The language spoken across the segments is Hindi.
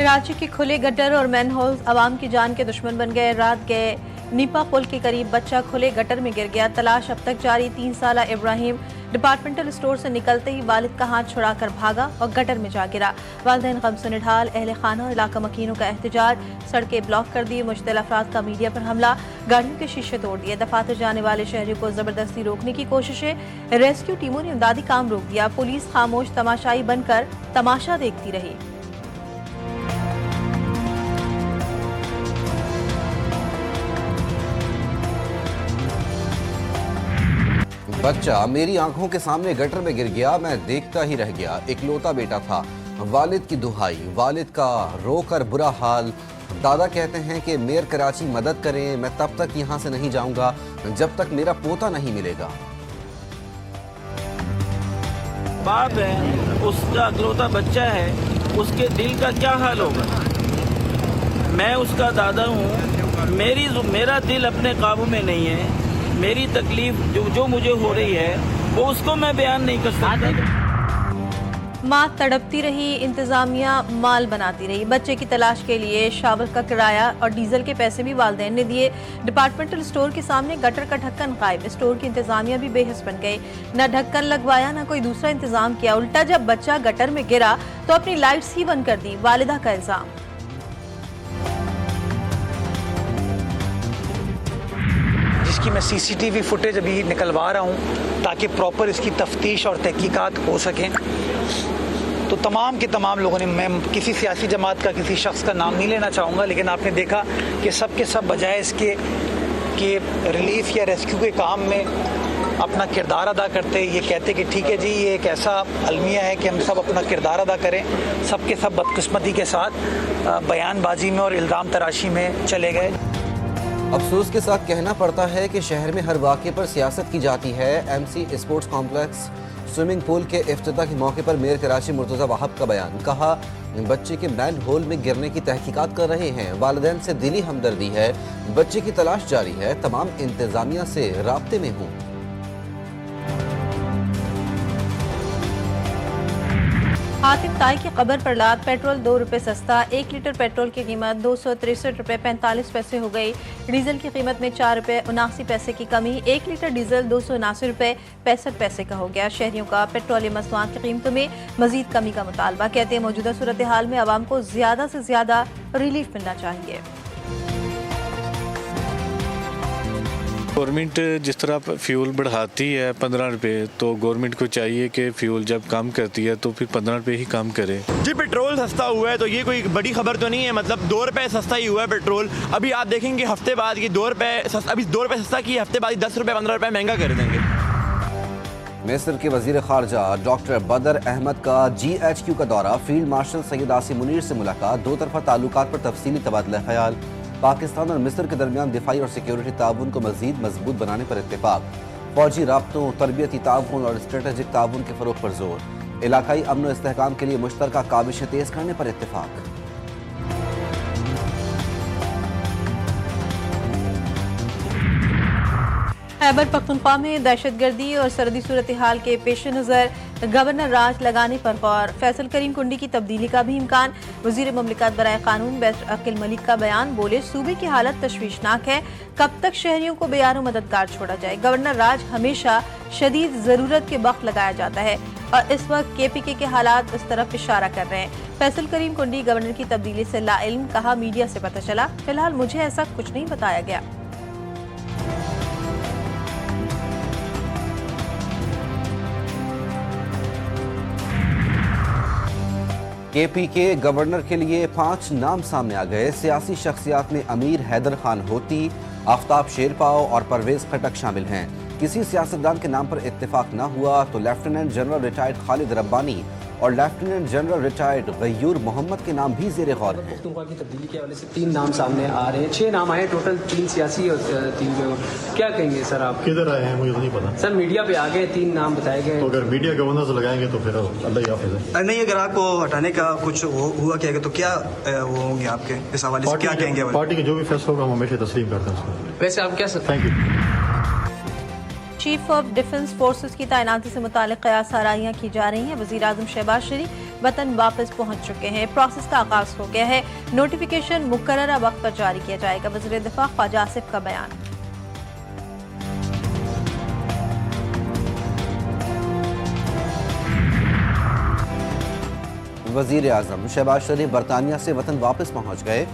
कराची के खुले गटर और मैनहोल आवाम की जान के दुश्मन बन गए। रात गए नीपा पुल के करीब बच्चा खुले गटर में गिर गया। तलाश अब तक जारी। 3 साला इब्राहिम डिपार्टमेंटल स्टोर से निकलते ही वालिद का हाथ छुड़ाकर भागा और गटर में जा गिरा। वालिदैन गम से निढाल। अहले खाना और इलाका मकीनों का एहतजाज। सड़कें ब्लॉक कर दी। मुश्तिल अफराद का मीडिया पर हमला। गाड़ियों के शीशे तोड़ दिए। दफातर जाने वाले शहरियों को जबरदस्ती रोकने की कोशिशें। रेस्क्यू टीमों ने इमदादी काम रोक दिया। पुलिस खामोश तमाशाई बनकर तमाशा देखती रही। बच्चा मेरी आंखों के सामने गटर में गिर गया, मैं देखता ही रह गया। इकलौता बेटा था। वालिद की दुहाई, वालिद का रोकर बुरा हाल। दादा कहते हैं कि मेयर कराची मदद करें, मैं तब तक यहाँ से नहीं जाऊंगा जब तक मेरा पोता नहीं मिलेगा। बाप है, उसका इकलौता बच्चा है, उसके दिल का क्या हाल होगा। मैं उसका दादा हूँ, मेरा दिल अपने काबू में नहीं है। मेरी तकलीफ जो मुझे हो रही है वो उसको मैं बयान नहीं कर सकता। माँ तड़पती रही, इंतजामिया माल बनाती रही। बच्चे की तलाश के लिए शावर का किराया और डीजल के पैसे भी वालिदैन ने दिए। डिपार्टमेंटल स्टोर के सामने गटर का ढक्कन गायब। स्टोर की इंतजामिया भी बेहस बन गई। न ढक्कन लगवाया न कोई दूसरा इंतजाम किया। उल्टा जब बच्चा गटर में गिरा तो अपनी लाइट्स ही बंद कर दी। वालिदा का इल्जाम। जिसकी मैं सीसीटीवी फुटेज अभी निकलवा रहा हूँ ताकि प्रॉपर इसकी तफ्तीश और तहकीकात हो सकें। तो तमाम के तमाम लोगों ने, मैं किसी सियासी जमात का किसी शख्स का नाम नहीं लेना चाहूँगा, लेकिन आपने देखा कि सब के सब बजाय इसके कि रिलीफ या रेस्क्यू के काम में अपना किरदार अदा करते, ये कहते कि ठीक है जी ये एक ऐसा अलमिया है कि हम सब अपना किरदार अदा करें, सब के सब बदकिस्मती के साथ बयानबाजी में और इल्ज़ाम तराशी में चले गए। अफसोस के साथ कहना पड़ता है कि शहर में हर वाक़े पर सियासत की जाती है। MC sports complex swimming pool के इफ्तिताह के मौके पर मेयर कराची मुर्तज़ा वहाब का बयान। कहा बच्चे के मैन होल में गिरने की तहकीकात कर रहे हैं। वालिदैन से दिली हमदर्दी है, बच्चे की तलाश जारी है, तमाम इंतजामिया से राब्ते में हूँ। हातिम ताई की कब्र पर लाद। पेट्रोल 2 रुपए सस्ता। 1 लीटर पेट्रोल की कीमत 263 रुपए 45 पैसे हो गई। डीजल की कीमत में 4 रुपए 79 पैसे की कमी। 1 लीटर डीजल 279 रुपए 65 पैसे का हो गया। शहरियों का पेट्रोलियम मसनूआत की कीमतों में मजीद कमी का मुतालबा। कहते हैं मौजूदा सूरत हाल में आवाम को ज्यादा से ज्यादा रिलीफ मिलना चाहिए। गवर्नमेंट जिस तरह फ्यूल बढ़ाती है 15 रुपये, तो गवर्नमेंट को चाहिए कि फ्यूल जब कम करती है तो फिर 15 रुपये ही कम करे। जी पेट्रोल सस्ता हुआ है तो ये कोई बड़ी खबर तो नहीं है, मतलब 2 रुपये सस्ता ही हुआ है पेट्रोल। अभी आप देखेंगे हफ्ते बाद ये 2 रुपये अभी 2 रुपये सस्ता की, हफ्ते बाद 10 रुपये 15 रुपये महंगा कर देंगे। मिस्र के वजीर खारजा डॉक्टर बदर अहमद का GHQ का दौरा। फील्ड मार्शल सैयद आसिम मुनीर से मुलाकात। 2 तरफा ताल्लुकात पर तफसीली तबादला ख्याल। पाकिस्तान और मिस्र के दरमियान दिफाई और सिक्योरिटी ताउन को मजीद मजबूत बनाने पर इत्तेफाक। फौजी राब्तों, तरबियती ताउन और स्ट्रेटेजिक ताउन के फरोग पर जोर। इलाकाई अमन और इस्तेहकाम के लिए मुश्तरका काबिशें तेज करने पर इत्तेफाक। खैबर पख्तूनख्वा में दहशतगर्दी और सरहदी सूरत हाल के पेश नज़र गवर्नर राज लगाने पर गौर। फैसल करीम कुंडी की तब्दीली का भी इम्कान। वजीर ममलिकत बराए कानून बैरिस्टर अकील मलिक का बयान। बोले सूबे की हालत तशवीशनाक है, कब तक शहरियों को बेयारो मददगार छोड़ा जाए। गवर्नर राज हमेशा शदीद जरूरत के वक्त लगाया जाता है और इस वक्त KPK के हालात इस तरफ इशारा कर रहे हैं। फैसल करीम कुंडी गवर्नर की तब्दीली से लाइल्म। कहा मीडिया से पता चला, फिलहाल मुझे ऐसा कुछ नहीं बताया गया। KPK गवर्नर के लिए 5 नाम सामने आ गए। सियासी शख्सियात में अमीर हैदर खान होती, आफ्ताब शेरपाव और परवेज खटक शामिल हैं। किसी सियासतदान के नाम पर इत्तेफाक न हुआ तो lieutenant general retired Khalid Rabbani और lieutenant general retired Ghayur Mohammad के नाम भी ज़ेरे गौर हैं। पख्तूनख्वा की तब्दीली के हवाले से 3 नाम सामने आ रहे हैं। 6 नाम आए टोटल, 3 सियासी और 3 जो। क्या कहेंगे सर आप? किधर आए हैं मुझे तो नहीं पता सर मीडिया पे आ गए, 3 नाम बताए गए। तो अगर मीडिया गवर्नर से लगाएंगे तो फिर अल्लाह ही हाफिज़ है। नहीं, अगर आपको हटाने का कुछ हुआ क्या तो क्या वो होंगे आपके इस हवाले से क्या कहेंगे? पार्टी के जो भी फैसला होगा हम हमेशा तस्लीम करते हैं उसको। वैसे आप क्या sir? Thank you. Chief of defence forces की तैनाती से मुतालिक कयास आराइयाँ की जा रही हैं। वज़ीर आज़म शहबाज शरीफ वतन वापस पहुंच चुके हैं। प्रोसेस का आगाज हो गया है। नोटिफिकेशन मुकर्ररा वक्त पर जारी किया जाएगा। वज़ीर दिफा ख्वाजा आसिफ का बयान। वज़ीर आज़म शहबाज शरीफ बरतानिया से वतन वापस पहुंच गए।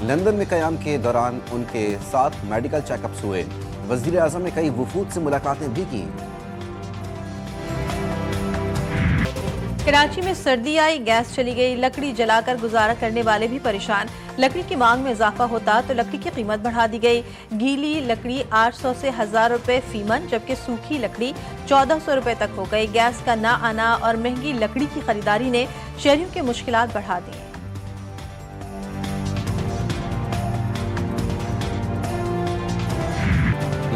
लंदन में क़याम के दौरान उनके साथ मेडिकल चेकअप्स हुए। वज़ीर आज़म ने कई वफूद से मुलाकातें भी की। कराची में सर्दी आई, गैस चली गई, लकड़ी जलाकर गुजारा करने वाले भी परेशान। लकड़ी की मांग में इजाफा होता तो लकड़ी की कीमत बढ़ा दी गई। गीली लकड़ी 800 से 1000 रुपए फी मन, जबकि सूखी लकड़ी 1400 रुपए तक हो गई। गैस का ना आना और महंगी लकड़ी की खरीदारी ने शहरियों की मुश्किलात बढ़ा दी।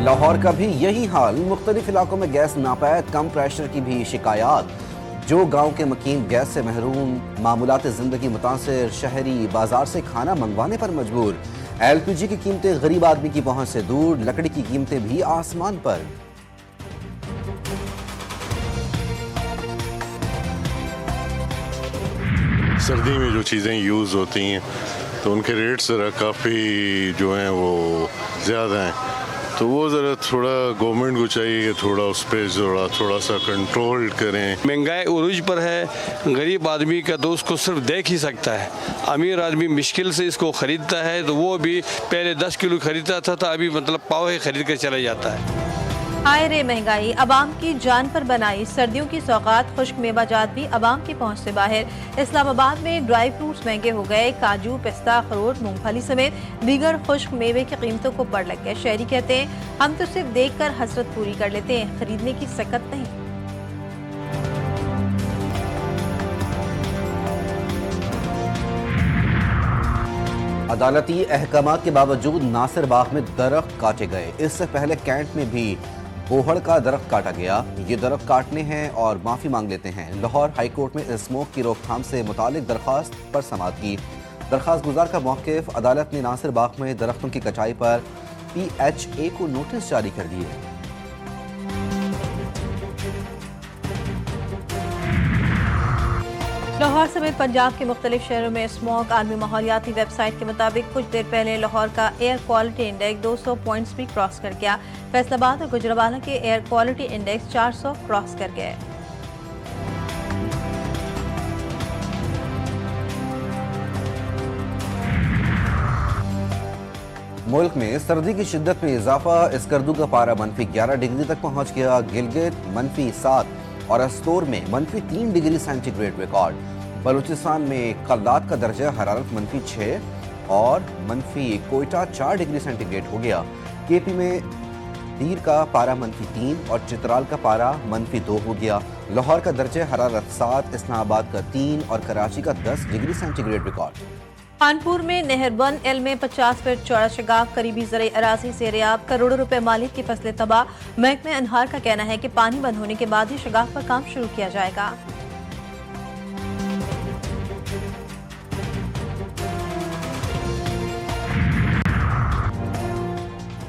लाहौर का भी यही हाल। मुख्तलिफ इलाकों में गैस नापैद, कम प्रेशर की भी शिकायत। जो गांव के मकीन गैस से महरूम, मामूलात ज़िंदगी मुतासिर, शहरी बाजार से खाना मंगवाने पर मजबूर। LPG की कीमतें गरीब आदमी की पहुंच से दूर, लकड़ी की कीमतें भी आसमान पर। सर्दी में जो चीज़ें यूज़ होती हैं तो उनके रेट्स ज़रा काफ़ी जो हैं वो ज़्यादा हैं, तो वो ज़रा थोड़ा गवर्नमेंट को चाहिए कि थोड़ा उस पर थोड़ा सा कंट्रोल करें। महंगाई उरूज पर है, गरीब आदमी का तो उसको सिर्फ देख ही सकता है। अमीर आदमी मुश्किल से इसको ख़रीदता है, तो वो भी पहले 10 किलो खरीदता था तो अभी मतलब पाव ही खरीद कर चला जाता है। हाय रे महंगाई, अवाम की जान पर बनाई। सर्दियों की सौगात खुश्क मेवाजात भी अवाम की पहुंच से बाहर। इस्लामाबाद में ड्राई फ्रूट्स महंगे हो गए। काजू, पिस्ता, अखरोट, मूंगफली समेत दीगर खुश्क मेवे की कीमतों को बढ़ लग गए। शहरी कहते हैं हम तो सिर्फ देख कर हसरत पूरी कर लेते हैं, खरीदने की सकत नहीं। अदालती अहकामात के बावजूद नासिर बाग में दरख्त काटे गए। इससे पहले कैंट में भी बोहड़ का दरख्त काटा गया। ये दरख्त काटने हैं और माफ़ी मांग लेते हैं। लाहौर हाई कोर्ट में स्मोक की रोकथाम से मुतालिक दरख्वास्त पर समाअत की। दरख्वास्त गुजार का मौक़िफ़, अदालत ने नासिर बाग में दरख्तों की कटाई पर PHA को नोटिस जारी कर दिए। लाहौर समेत पंजाब के मुख्तलिफ शहरों में स्मॉग। आर्मी माहौलियाती वेबसाइट के मुताबिक कुछ देर पहले लाहौर का एयर क्वालिटी इंडेक्स 200 पॉइंट्स भी क्रॉस कर गया। फैसलाबाद और गुजरावाला के एयर क्वालिटी इंडेक्स 400 क्रॉस कर गए। मुल्क में सर्दी की शिद्दत में इजाफा। स्कर्दू का पारा -11 डिग्री तक पहुंच गया। गिलगित -7 और अस्तोर में -3 डिग्री सेंटीग्रेड रिकॉर्ड। बलूचिस्तान में कल्लात का दर्जा हरारत -6 और कोयटा 4 डिग्री सेंटीग्रेड हो गया। KP में तीर का पारा -3 और चित्राल का पारा -2 हो गया। लाहौर का दर्जा हरारत 7, इस्लामाबाद का 3 और कराची का 10 डिग्री सेंटीग्रेड रिकॉर्ड। कानपुर में नहरबन एल में 50 फीट चौड़ा शगाफ करीबी ज़राई अराज़ी से रेयाब। करोड़ों रुपए मालिक की फसलें तबाह। महकमे अनहार का कहना है कि पानी बंद होने के बाद ही शगाफ पर काम शुरू किया जाएगा।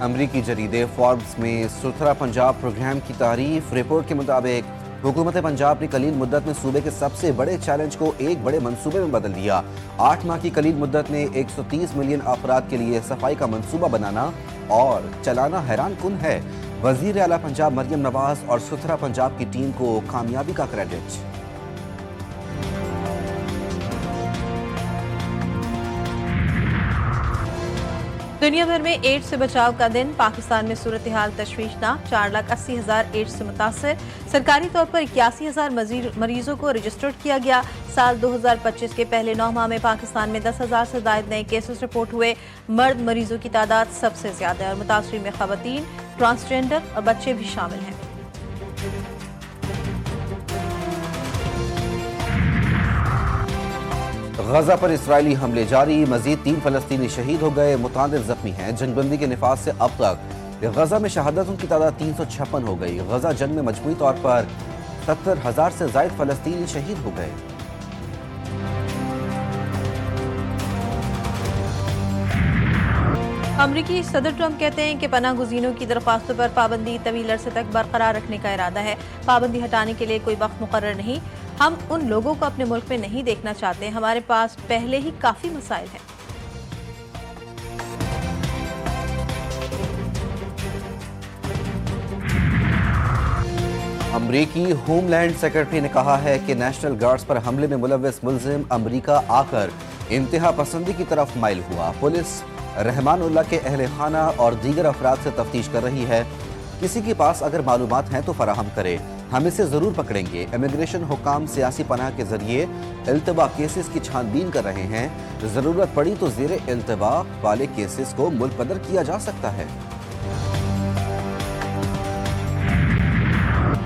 अमरीकी जरीदे फोर्ब्स में सुथरा पंजाब प्रोग्राम की तारीफ। रिपोर्ट के मुताबिक हुकूमत पंजाब ने कलील मुद्दत में सूबे के सबसे बड़े चैलेंज को एक बड़े मंसूबे में बदल दिया। 8 माह की कलील मुद्दत में 130 मिलियन अफराद के लिए सफाई का मंसूबा बनाना और चलाना हैरान कुन है। वजीर आला पंजाब मरियम नवाज और सुथरा पंजाब की टीम को कामयाबी का क्रेडिट। दुनिया भर में एड्स से बचाव का दिन। पाकिस्तान में सूरत हाल तशवीशनाक। 4,80,000 एड्स से मुतासर। सरकारी तौर पर 81,000 मरीजों को रजिस्टर्ड किया गया। साल 2025 के पहले 9 माह में पाकिस्तान में 10,000 से ज्यादा नए केसेस रिपोर्ट हुए। मर्द मरीजों की तादाद सबसे ज्यादा है और मुतासरीन में खवातीन, ट्रांसजेंडर और बच्चे भी शामिल हैं। गजा पर इसराइली हमले जारी। मजीद 3 फलस्तीनी शहीद हो गए, मुतादिद जख्मी हैं। जंगबंदी के निफाज से अब तक गजा में शहादतों की तादाद 356 हो गई। गजा जंग में मजमूई तौर पर 70,000 से ज्यादा फलस्तीनी शहीद हो गए। अमरीकी सदर ट्रंप कहते हैं कि पनाह गुज़ीनों की दरख्वास्तों पर पाबंदी तवील अरसे तक बरकरार रखने का इरादा है। पाबंदी हटाने के लिए कोई वक्त मुकर्रर नहीं। हम उन लोगों को अपने मुल्क में नहीं देखना चाहते। हमारे पास पहले ही काफ़ी मसाइल हैं। अमरीकी होमलैंड सेक्रेटरी ने कहा है कि नेशनल गार्ड्स पर हमले में मुलव्वस मुल्जिम अमरीका आकर इंतहा पसंदी की तरफ माइल हुआ। पुलिस रहमानुल्लाह के अहले खाना और दीगर अफराद से तफ्तीश कर रही है। किसी के पास अगर मालूमात हैं तो फराहम करे, हम इसे जरूर पकड़ेंगे। इमिग्रेशन हुकाम सियासी पनाह के जरिए इल्तबा केसेस की छानबीन कर रहे हैं। जरूरत पड़ी तो जेर इल्तबा वाले केसेस को मुल्क बदर किया जा सकता है।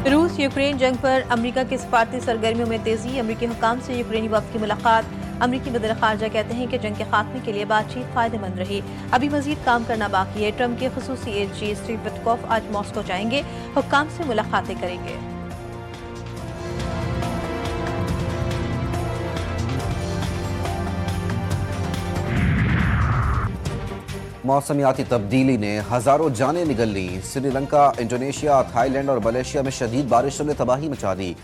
रूस यूक्रेन जंग पर अमेरिका की सफारती सरगर्मियों में तेजी। अमेरिकी हुकाम से यूक्रेनी वफ्द की मुलाकात। अमेरिकी वज़ीर ख़ारजा कहते हैं कि जंग के खात्मे के लिए बातचीत फ़ायदेमंद रही। अभी मजीद काम करना बाकी है। ट्रंप के ख़ुसूसी एजेंसी स्टीव विटकॉफ आज मॉस्को जाएंगे, हुक्काम से मुलाकातें करेंगे। मौसमियाती तब्दीली ने हजारों जानें निगल ली। श्रीलंका, इंडोनेशिया, थाईलैंड और मलेशिया में शदीद बारिशों ने तबाही मचा दी।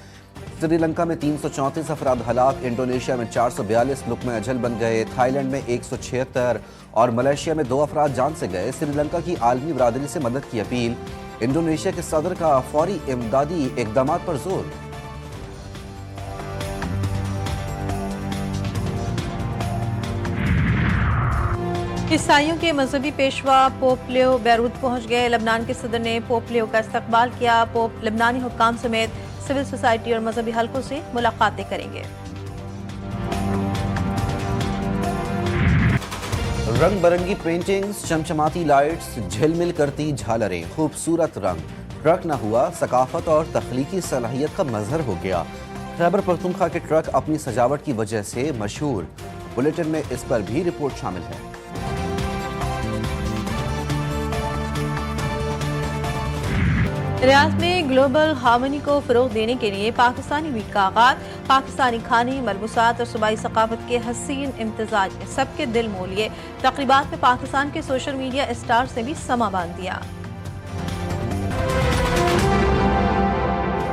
श्रीलंका में 334 अफराद हलाक, इंडोनेशिया में 442 लुक़्मे अजल बन गए, थाईलैंड में 176 और मलेशिया में 2 अफराद जान से गए। श्रीलंका की आलमी बरादरी से मदद की अपील। इंडोनेशिया के सदर का फौरी इमदादी इक़दाम पर जोर। ईसाइयों के मजहबी पेशवा पोप लियो बैरूत पहुंच गए। लबनान के सदर ने पोप लियो का इस्तकबाल किया। पोप लबनानी हुक्काम समेत सिविल सोसाइटी और मजहबी हलकों से मुलाकातें करेंगे। रंग बिरंगी पेंटिंग्स, चमचमाती लाइट्स, झिलमिल करती झालरें, खूबसूरत रंग। ट्रक न हुआ, सकाफत और तख्लीकी सलाहियत का मजहर हो गया। खैबर पख्तूनख्वा के ट्रक अपनी सजावट की वजह से मशहूर। बुलेटिन में इस पर भी रिपोर्ट शामिल है। रियाद में ग्लोबल हार्मनी को फ़रोग़ देने के लिए पाकिस्तानी वीक का आगाज। पाकिस्तानी खाने, मलबूसात और सूबाई सकाफत के हसीन इम्तिजाज ने सबके दिल मोह लिए। तक़रीबात में पाकिस्तान के सोशल मीडिया स्टार्स ने भी समा बांध दिया।